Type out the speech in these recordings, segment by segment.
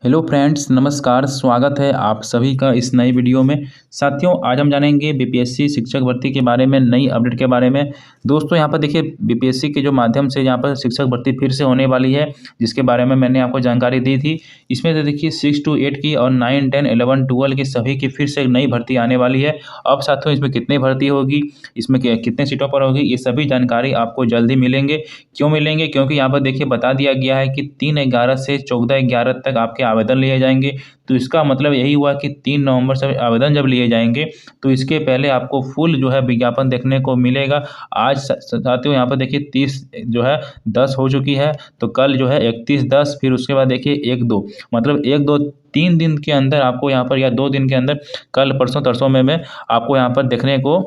Hello friends, नमस्कार। स्वागत है आप सभी का इस नई वीडियो में। साथियों, आज हम जानेंगे बीपीएससी शिक्षक भर्ती के बारे में, नई अपडेट के बारे में। दोस्तों, यहाँ पर देखिए बीपीएससी के जो माध्यम से यहाँ पर शिक्षक भर्ती फिर से होने वाली है, जिसके बारे में मैंने आपको जानकारी दी थी। इसमें से देखिए 6 to 8 की और 9, 10, 11, 12 की सभी की फिर से एक नई भर्ती आने वाली है। अब साथियों, इसमें कितनी भर्ती होगी, इसमें कितने सीटों पर होगी, ये सभी जानकारी आपको जल्दी मिलेंगे। क्यों मिलेंगे? क्योंकि यहाँ पर देखिए बता दिया गया है कि 3/11 से 14/11 तक आपके आवेदन लिए जाएंगे। तो इसका मतलब यही हुआ कि 3 नवंबर से आवेदन जब लिए जाएंगे तो इसके पहले आपको फुल जो है विज्ञापन देखने को मिलेगा। आज साथियों यहाँ पर देखिए 30 जो है 10 हो चुकी है, तो कल जो है 31/10, फिर उसके बाद देखिए 1-2, मतलब 1-2 3 दिन के अंदर आपको यहाँ पर, या 2 दिन के अंदर, कल परसों तरसों में आपको यहाँ पर देखने को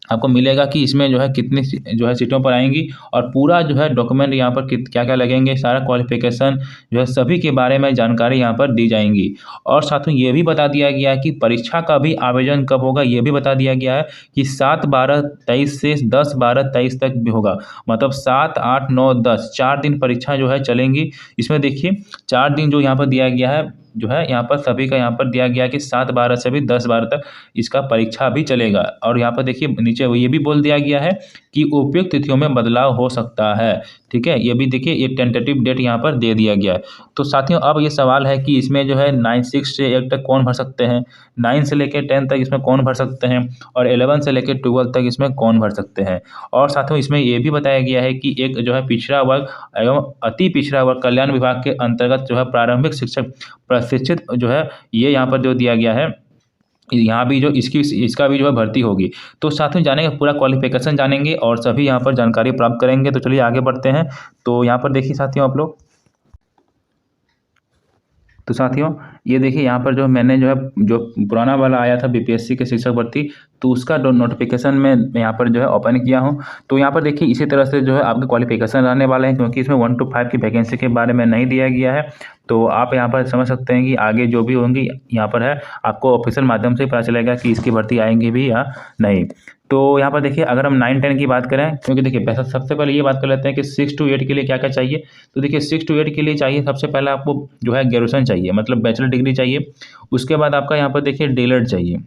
आपको मिलेगा कि इसमें जो है कितनी जो है सीटों पर आएंगी, और पूरा जो है डॉक्यूमेंट यहाँ पर क्या क्या लगेंगे, सारा क्वालिफिकेशन जो है सभी के बारे में जानकारी यहाँ पर दी जाएंगी। और साथ में ये भी बता दिया गया है कि परीक्षा का भी आवेदन कब होगा, ये भी बता दिया गया है कि 7/12/23 से 10/12/23 तक भी होगा। मतलब 7, 8, 9, 10 4 दिन परीक्षा जो है चलेंगी। इसमें देखिए 4 दिन जो यहाँ पर दिया गया है, जो है यहाँ पर सभी का यहाँ पर दिया गया है कि 7/12 से भी 10/12 तक इसका परीक्षा भी चलेगा। और यहाँ पर देखिए नीचे ये भी बोल दिया गया है कि उपयुक्त तिथियों में बदलाव हो सकता है। ठीक है, ये भी देखिए ये टेंटेटिव डेट यहाँ पर दे दिया गया है। तो साथियों, अब ये सवाल है कि इसमें जो है 9, 6 से 8 तक कौन भर सकते हैं, 9 से लेकर 10 तक इसमें कौन भर सकते हैं, और 11 से लेकर 12 तक इसमें कौन भर सकते हैं। और साथियों, इसमें ये भी बताया गया है कि एक जो है पिछड़ा वर्ग एवं अति पिछड़ा वर्ग कल्याण विभाग के अंतर्गत जो है प्रारंभिक शिक्षक प्रशिक्षित जो है, ये यहाँ पर जो दिया गया है, यहाँ भी जो इसका भी जो है भर्ती होगी। तो साथ में जानेंगे, पूरा क्वालिफिकेशन जानेंगे और सभी यहाँ पर जानकारी प्राप्त करेंगे। तो चलिए आगे बढ़ते हैं। तो यहाँ पर देखिए साथियों आप लोग, तो साथियों ये देखिए यहाँ पर जो मैंने जो है जो पुराना वाला आया था बीपीएससी के शिक्षक भर्ती, तो उसका नोटिफिकेशन में यहाँ पर जो है ओपन किया हूँ। तो यहाँ पर देखिए इसी तरह से जो है आपके क्वालिफिकेशन रहने वाले हैं, क्योंकि इसमें 1 to 5 की वैकेंसी के बारे में नहीं दिया गया है। तो आप यहाँ पर समझ सकते हैं कि आगे जो भी होंगी यहाँ पर है, आपको ऑफिशियल माध्यम से पता चलेगा कि इसकी भर्ती आएंगी भी या नहीं। तो यहाँ पर देखिए अगर हम 9, 10 की बात करें, क्योंकि देखिए पहले सबसे पहले ये बात कर लेते हैं कि 6 to 8 के लिए क्या क्या चाहिए। तो देखिए 6 to 8 के लिए चाहिए सबसे पहले आपको जो है ग्रेजुएशन चाहिए, मतलब बैचलर डिग्री चाहिए। उसके बाद आपका यहाँ पर देखिए डीएलएड चाहिए।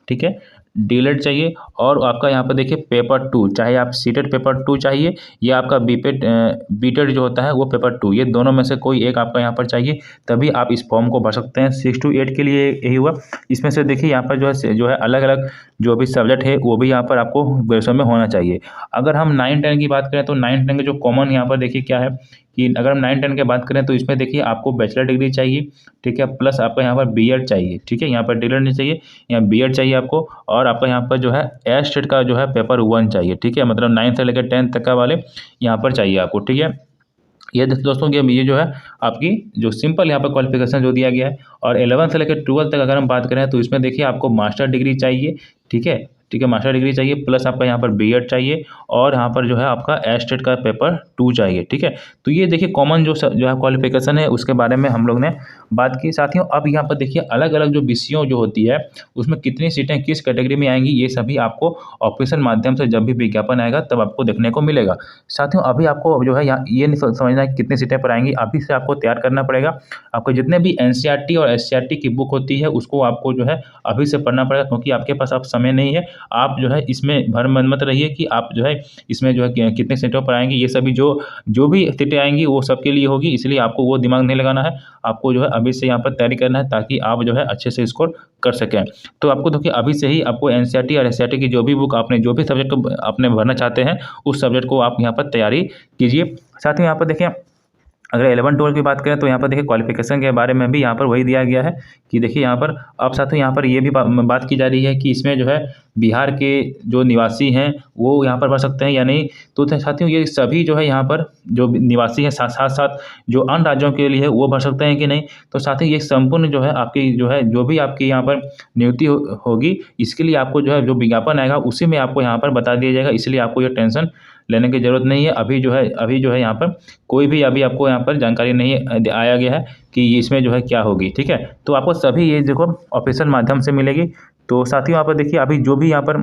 ठीक है, डीएलएड चाहिए। और आपका यहाँ पर देखिए पेपर 2, चाहे आप सीटेट पेपर 2 चाहिए या आपका बीटेड जो होता है वो पेपर 2, ये दोनों में से कोई एक आपका यहाँ पर चाहिए, तभी आप इस फॉर्म को भर सकते हैं। 6 to 8 के लिए यही हुआ। इसमें से देखिए यहाँ पर जो है अलग अलग जो भी सब्जेक्ट है वो भी यहाँ पर आपको ग्रेजुएशन में होना चाहिए। अगर हम 9, 10 की बात करें तो 9, 10 के जो कॉमन यहाँ पर देखिए क्या है कि अगर हम 9, 10 की बात करें तो इसमें देखिए आपको बैचलर डिग्री चाहिए। ठीक है, प्लस आपका यहाँ पर बीएड चाहिए। ठीक है, यहाँ पर डीएलएड नहीं चाहिए, यहाँ बीएड चाहिए आपको। और आपका यहाँ पर जो है एस्टेट का जो है पेपर 1 चाहिए। ठीक है, मतलब 9 से लेकर 10 तक का वाले यहाँ पर चाहिए आपको। ठीक है, ये दोस्तों ये जो है आपकी जो सिंपल यहाँ पर क्वालिफिकेशन जो दिया गया है। और 11 से लेकर 12 तक अगर हम बात करें तो इसमें देखिए आपको मास्टर डिग्री चाहिए। ठीक है, मास्टर डिग्री चाहिए, प्लस आपका यहाँ पर बीएड चाहिए, और यहाँ पर जो है आपका एस्टेट का पेपर 2 चाहिए। ठीक है, तो ये देखिए कॉमन जो है क्वालिफिकेशन है उसके बारे में हम लोग ने बात की। साथियों, अब यहाँ पर देखिए अलग अलग जो विषयों जो होती है उसमें कितनी सीटें किस कैटेगरी में आएंगी, ये सभी आपको ऑफिशियल माध्यम से जब भी विज्ञापन आएगा तब आपको देखने को मिलेगा। साथियों, अभी आपको जो है यहाँ ये नहीं समझना है कि कितनी सीटें पर आएंगी, अभी से आपको तैयार करना पड़ेगा। आपको जितने भी एनसीईआरटी और एससीईआरटी की बुक होती है उसको आपको जो है अभी से पढ़ना पड़ेगा, क्योंकि आपके पास अब समय नहीं है। आप जो है इसमें भर मत रहिए कि आप जो है इसमें जो है कितने सीटों पर आएंगे, ये सभी जो भी सीटें आएंगी वो सबके लिए होगी, इसलिए आपको वो दिमाग नहीं लगाना है। आपको जो है अभी से यहाँ पर तैयारी करना है ताकि आप जो है अच्छे से स्कोर कर सकें। तो आपको देखिए अभी से ही आपको एनसीईआरटी और एससीईआरटी की जो भी बुक आपने जो भी सब्जेक्ट को आपने भरना चाहते हैं उस सब्जेक्ट को आप यहाँ पर तैयारी कीजिए। साथ ही यहाँ पर देखिए अगर 11, 12 की बात करें तो यहाँ पर देखिए क्वालिफिकेशन के बारे में भी यहाँ पर वही दिया गया है कि देखिए यहाँ पर अब साथियों यहाँ पर ये भी बात की जा रही है कि इसमें जो है बिहार के जो निवासी हैं वो यहाँ पर भर सकते हैं या नहीं। तो साथियों ये सभी जो है यहाँ पर जो निवासी हैं साथ साथ जो अन्य राज्यों के लिए है वो भर सकते हैं कि नहीं। तो साथियों ये संपूर्ण जो है आपकी जो है जो भी आपकी यहाँ पर नियुक्ति होगी, इसके लिए आपको जो है जो विज्ञापन आएगा उसी में आपको यहाँ पर बता दिया जाएगा, इसलिए आपको ये टेंशन लेने की ज़रूरत नहीं है। अभी जो है यहाँ पर कोई भी अभी आपको यहाँ पर जानकारी नहीं आया गया है कि इसमें जो है क्या होगी। ठीक है, तो आपको सभी ये देखो ऑफिशियल माध्यम से मिलेगी। तो साथियों यहाँ पर देखिए अभी जो भी यहाँ पर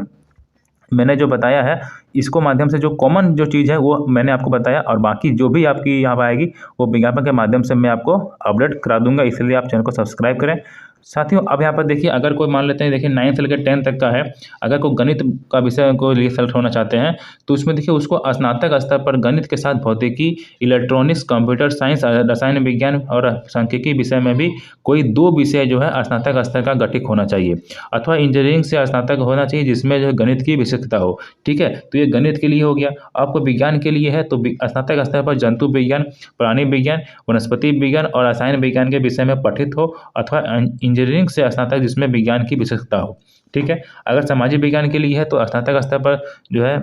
मैंने जो बताया है इसको माध्यम से जो कॉमन जो चीज़ है वो मैंने आपको बताया, और बाकी जो भी आपकी यहाँ पर आएगी वो विज्ञापन के माध्यम से मैं आपको अपडेट करा दूंगा, इसलिए आप चैनल को सब्सक्राइब करें। साथियों अब यहाँ पर देखिए, अगर कोई मान लेते हैं देखिए 9 से लेकर 10 तक का है, अगर कोई गणित का विषय को लिए सेलेक्ट होना चाहते हैं तो उसमें देखिए उसको स्नातक स्तर पर गणित के साथ भौतिकी, इलेक्ट्रॉनिक्स, कंप्यूटर साइंस, रसायन विज्ञान और सांख्यिकी विषय में भी कोई 2 विषय जो है स्नातक स्तर का गठित होना चाहिए, अथवा इंजीनियरिंग से स्नातक होना चाहिए जिसमें जो है गणित की विशेषता हो। ठीक है, तो ये गणित के लिए हो गया। आपको विज्ञान के लिए है तो स्नातक स्तर पर जंतु विज्ञान, प्राणी विज्ञान, वनस्पति विज्ञान और रसायन विज्ञान के विषय में पठित हो, अथवा इंजीनियरिंग से स्नातक जिसमें विज्ञान की विशेषता हो। ठीक है, अगर सामाजिक विज्ञान के लिए है तो स्नातक स्तर पर जो है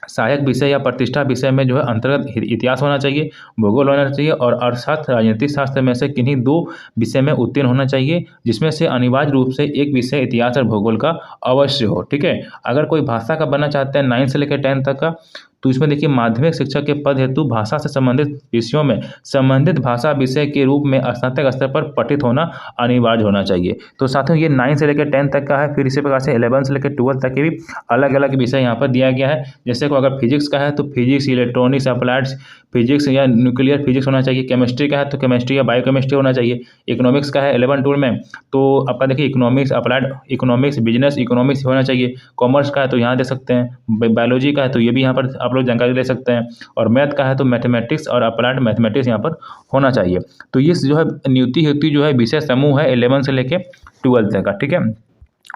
सहायक विषय या प्रतिष्ठा विषय में जो है अंतर्गत इतिहास होना चाहिए, भूगोल होना चाहिए और अर्थशास्त्र, राजनीतिक शास्त्र में से किन्हीं 2 विषय में उत्तीर्ण होना चाहिए, जिसमें से अनिवार्य रूप से एक विषय इतिहास और भूगोल का अवश्य हो। ठीक है, अगर कोई भाषा का बनना चाहते हैं 9 से लेकर 10 तक का, तो इसमें देखिए माध्यमिक शिक्षक के पद हेतु भाषा से संबंधित विषयों में संबंधित भाषा विषय के रूप में स्नातक स्तर पर पठित होना अनिवार्य होना चाहिए। तो साथियों ये 9 से लेकर 10 तक का है। फिर इसी प्रकार से 11 से लेकर 12 तक के भी अलग अलग विषय यहाँ पर दिया गया है। जैसे को अगर फिजिक्स का है तो फिजिक्स, इलेक्ट्रॉनिक्स, अप्लाइड फिजिक्स या न्यूक्लियर फिजिक्स होना चाहिए। केमिस्ट्री का है तो केमिस्ट्री या बायोकेमिस्ट्री होना चाहिए। इकोनॉमिक्स का है 11-12 में तो आपका देखिए economics, applied economics, business economics होना चाहिए। कॉमर्स का है तो यहाँ दे सकते हैं। बायोलॉजी का है तो ये भी यहाँ पर आप लोग जानकारी ले सकते हैं। और मैथ का है तो मैथमेटिक्स और अप्लाइड मैथमेटिक्स यहाँ पर होना चाहिए। तो ये जो है नियुक्ति जो है विषय समूह है 11 से लेके 12 तक का। ठीक है,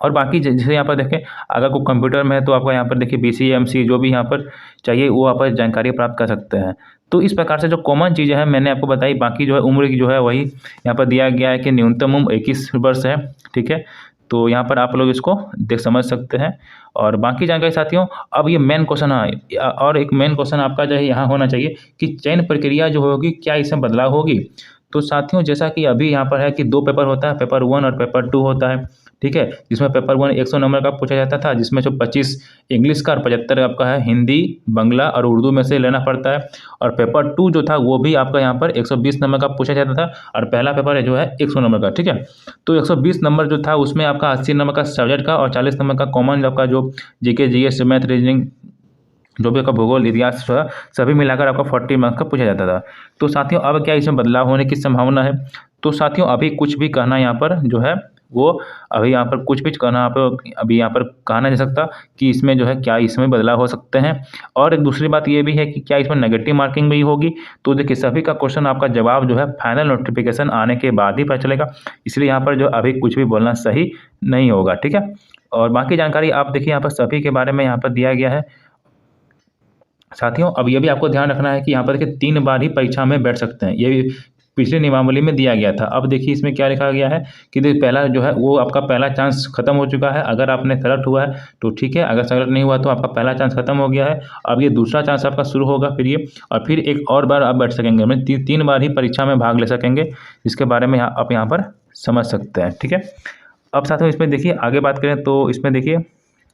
और बाकी जैसे यहाँ पर देखें अगर कोई कंप्यूटर में है तो आपका यहाँ पर देखिए BCA MCA जो भी यहाँ पर चाहिए वो आप जानकारी प्राप्त कर सकते हैं। तो इस प्रकार से जो कॉमन चीज़ें हैं मैंने आपको बताई। बाकी जो है उम्र की जो है वही यहाँ पर दिया गया है कि न्यूनतम उम्र 21 वर्ष है। ठीक है, तो यहाँ पर आप लोग इसको देख समझ सकते हैं। और बाकी जानकारी साथियों, अब ये मेन क्वेश्चन है, और एक मेन क्वेश्चन आपका जो है यहाँ होना चाहिए कि चयन प्रक्रिया जो होगी क्या इसमें बदलाव होगी। तो साथियों जैसा कि अभी यहाँ पर है कि 2 पेपर होता है, पेपर 1 और पेपर 2 होता है। ठीक है, जिसमें पेपर 1 100 नंबर का पूछा जाता था, जिसमें जो 25 इंग्लिश का और 75 आपका है हिंदी, बांग्ला और उर्दू में से लेना पड़ता है। और पेपर 2 जो था वो भी आपका यहाँ पर 120 नंबर का पूछा जाता था, और पहला पेपर जो है 100 नंबर का। ठीक है, तो 120 नंबर जो था उसमें आपका 80 नंबर का सब्जेक्ट का और 40 नंबर का कॉमन आपका जो GK GS मैथ रीजनिंग जो भी आपका भूगोल, इतिहास सभी मिलाकर आपका 40 मार्क्स का पूछा जाता था। तो साथियों अब क्या इसमें बदलाव होने की संभावना है। तो साथियों अभी कुछ भी कहना यहाँ पर जो है वो अभी यहाँ पर कुछ भी कहना अभी यहाँ पर कहा नहीं जा सकता कि इसमें जो है क्या इसमें बदलाव हो सकते हैं। और एक दूसरी बात ये भी है कि क्या इसमें नेगेटिव मार्किंग भी होगी। तो देखिए सभी का क्वेश्चन आपका जवाब जो है फाइनल नोटिफिकेशन आने के बाद ही पता चलेगा, इसलिए यहाँ पर जो अभी कुछ भी बोलना सही नहीं होगा। ठीक है, और बाकी जानकारी आप देखिए यहाँ पर सभी के बारे में यहाँ पर दिया गया है। साथियों अब ये भी आपको ध्यान रखना है कि यहाँ पर देखिए 3 बार ही परीक्षा में बैठ सकते हैं, ये भी पिछली नियमावली में दिया गया था। अब देखिए इसमें क्या लिखा गया है कि पहला जो है वो आपका पहला चांस खत्म हो चुका है। अगर आपने सेलेक्ट हुआ है तो ठीक है, अगर सेलेक्ट नहीं हुआ तो आपका पहला चांस खत्म हो गया है। अब ये दूसरा चांस आपका शुरू होगा फिर ये, और फिर एक और बार आप बैठ सकेंगे, मतलब 3 बार ही परीक्षा में भाग ले सकेंगे, इसके बारे में आप यहाँ पर समझ सकते हैं। ठीक है, अब साथियों इसमें देखिए आगे बात करें तो इसमें देखिए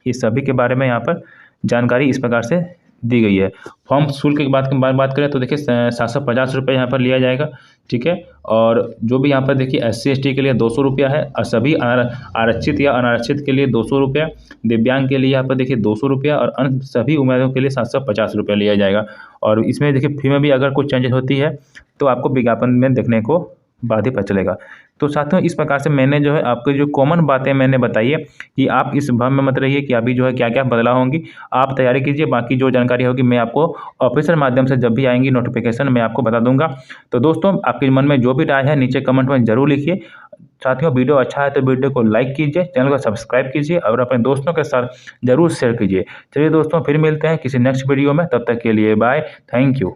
इस सभी के बारे में यहाँ पर जानकारी इस प्रकार से दी गई है। फॉर्म शुल्क की बात करें तो देखिए 750 रुपये यहाँ पर लिया जाएगा। ठीक है, और जो भी यहाँ पर देखिए SC ST के लिए 200 रुपया है, और सभी आरक्षित या अनारक्षित के लिए 200 रुपया, दिव्यांग के लिए यहाँ पर देखिए 200 रुपया, और अन्य सभी उम्मीदवारों के लिए 750 रुपया लिया जाएगा। और इसमें देखिए फी में भी अगर कुछ चेंजेस होती है तो आपको विज्ञापन में देखने को बाद ही पता चलेगा। तो साथियों इस प्रकार से मैंने जो है आपको जो कॉमन बातें मैंने बताई है कि आप इस भ्रम में मत रहिए कि अभी जो है क्या क्या बदलाव होंगी। आप तैयारी कीजिए, बाकी जो जानकारी होगी मैं आपको ऑफिशियल माध्यम से जब भी आएंगी नोटिफिकेशन मैं आपको बता दूंगा। तो दोस्तों आपके मन में जो भी राय है नीचे कमेंट में जरूर लिखिए। साथियों वीडियो अच्छा है तो वीडियो को लाइक कीजिए, चैनल को सब्सक्राइब कीजिए और अपने दोस्तों के साथ जरूर शेयर कीजिए। चलिए दोस्तों फिर मिलते हैं किसी नेक्स्ट वीडियो में, तब तक के लिए बाय, थैंक यू।